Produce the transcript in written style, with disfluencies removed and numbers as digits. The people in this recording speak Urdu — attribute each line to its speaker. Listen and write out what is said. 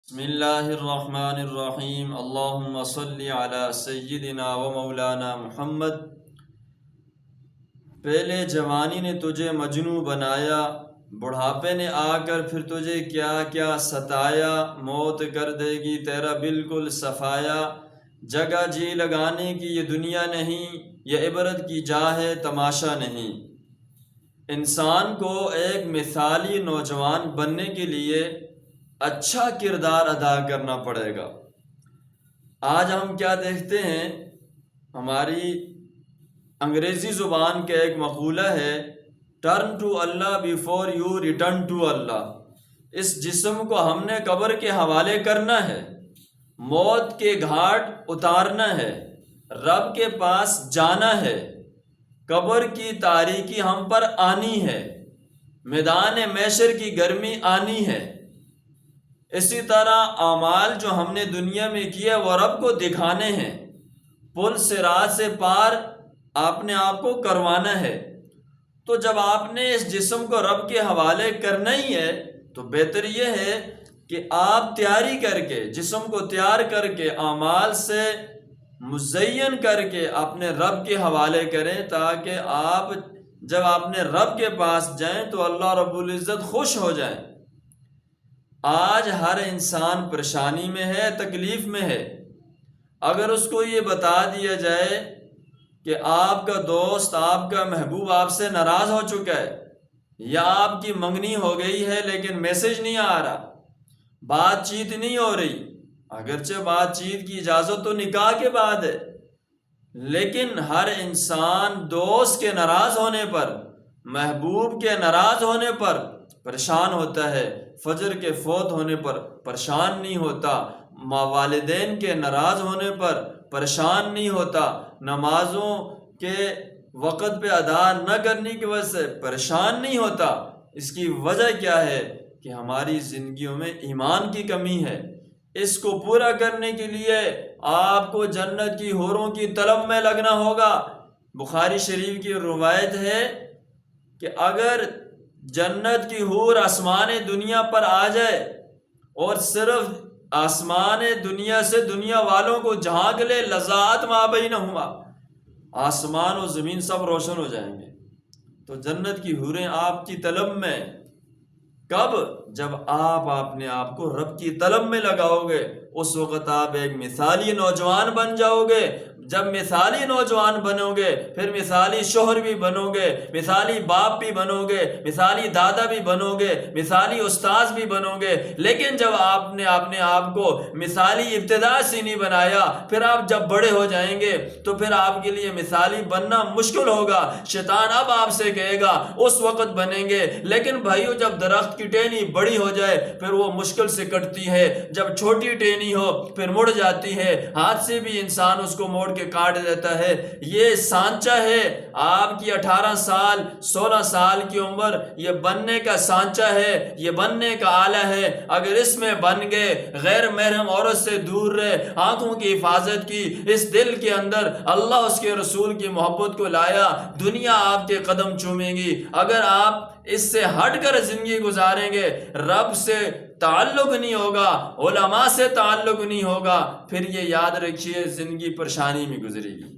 Speaker 1: بسم اللہ الرحمن الرحیم اللہم صلی علی سیدنا و مولانا محمد۔ پہلے جوانی نے تجھے مجنوں بنایا، بڑھاپے نے آ کر پھر تجھے کیا کیا ستایا، موت کر دے گی تیرا بالکل صفایا، جگہ جی لگانے کی یہ دنیا نہیں، یہ عبرت کی جا ہے تماشا نہیں۔ انسان کو ایک مثالی نوجوان بننے کے لیے اچھا کردار ادا کرنا پڑے گا۔ آج ہم کیا دیکھتے ہیں، ہماری انگریزی زبان کا ایک مقولہ ہے turn to Allah before you return to Allah. اس جسم کو ہم نے قبر کے حوالے کرنا ہے، موت کے گھاٹ اتارنا ہے، رب کے پاس جانا ہے، قبر کی تاریکی ہم پر آنی ہے، میدان محشر کی گرمی آنی ہے۔ اسی طرح اعمال جو ہم نے دنیا میں کیے وہ رب کو دکھانے ہیں، پل صراط سے پار آپ نے آپ کو کروانا ہے۔ تو جب آپ نے اس جسم کو رب کے حوالے کرنا ہی ہے تو بہتر یہ ہے کہ آپ تیاری کر کے، جسم کو تیار کر کے، اعمال سے مزین کر کے اپنے رب کے حوالے کریں، تاکہ آپ جب اپنے رب کے پاس جائیں تو اللہ رب العزت خوش ہو جائیں۔ آج ہر انسان پریشانی میں ہے، تکلیف میں ہے۔ اگر اس کو یہ بتا دیا جائے کہ آپ کا دوست، آپ کا محبوب آپ سے ناراض ہو چکا ہے، یا آپ کی منگنی ہو گئی ہے لیکن میسج نہیں آ رہا، بات چیت نہیں ہو رہی، اگرچہ بات چیت کی اجازت تو نکاح کے بعد ہے، لیکن ہر انسان دوست کے ناراض ہونے پر، محبوب کے ناراض ہونے پر پریشان ہوتا ہے، فجر کے فوت ہونے پر پریشان نہیں ہوتا، والدین کے ناراض ہونے پر پریشان نہیں ہوتا، نمازوں کے وقت پہ ادا نہ کرنے کی وجہ سے پریشان نہیں ہوتا۔ اس کی وجہ کیا ہے کہ ہماری زندگیوں میں ایمان کی کمی ہے۔ اس کو پورا کرنے کے لیے آپ کو جنت کی حوروں کی طلب میں لگنا ہوگا۔ بخاری شریف کی روایت ہے کہ اگر جنت کی حور آسمان دنیا پر آ جائے اور صرف آسمان دنیا سے دنیا والوں کو جھانک لے، لذات ما بینہما، آسمان و زمین سب روشن ہو جائیں گے۔ تو جنت کی حوریں آپ کی طلب میں، کب؟ جب آپ اپنے آپ کو رب کی طلب میں لگاؤ گے، اس وقت آپ ایک مثالی نوجوان بن جاؤ گے۔ جب مثالی نوجوان بنو گے پھر مثالی شوہر بھی بنو گے، مثالی باپ بھی بنو گے، مثالی دادا بھی بنو گے، مثالی استاذ بھی بنو گے۔ لیکن جب آپ نے اپنے آپ کو مثالی ابتدا سے نہیں بنایا، پھر آپ جب بڑے ہو جائیں گے تو پھر آپ کے لیے مثالی بننا مشکل ہوگا۔ شیطان اب آپ سے کہے گا اس وقت بنیں گے، لیکن بھائیو جب درخت کی ٹہنی بڑی ہو جائے پھر وہ مشکل سے کٹتی ہے، جب چھوٹی ٹہنی ہو پھر مڑ جاتی ہے، ہاتھ سے بھی انسان اس کو موڑ کے کاٹ دیتا ہے۔ یہ سانچہ ہے، آپ کی 18 سال 16 سال کی عمر یہ بننے کا سانچہ ہے، یہ بننے کا آلہ ہے۔ اگر اس میں بن گئے، غیر محرم عورت سے دور رہے، آنکھوں کی حفاظت کی، اس دل کے اندر اللہ اس کے رسول کی محبت کو لایا، دنیا آپ کے قدم چومیں گی۔ اگر آپ اس سے ہٹ کر زندگی گزاریں گے، رب سے تعلق نہیں ہوگا، علماء سے تعلق نہیں ہوگا، پھر یہ یاد رکھیے زندگی پریشانی میں گزرے گی۔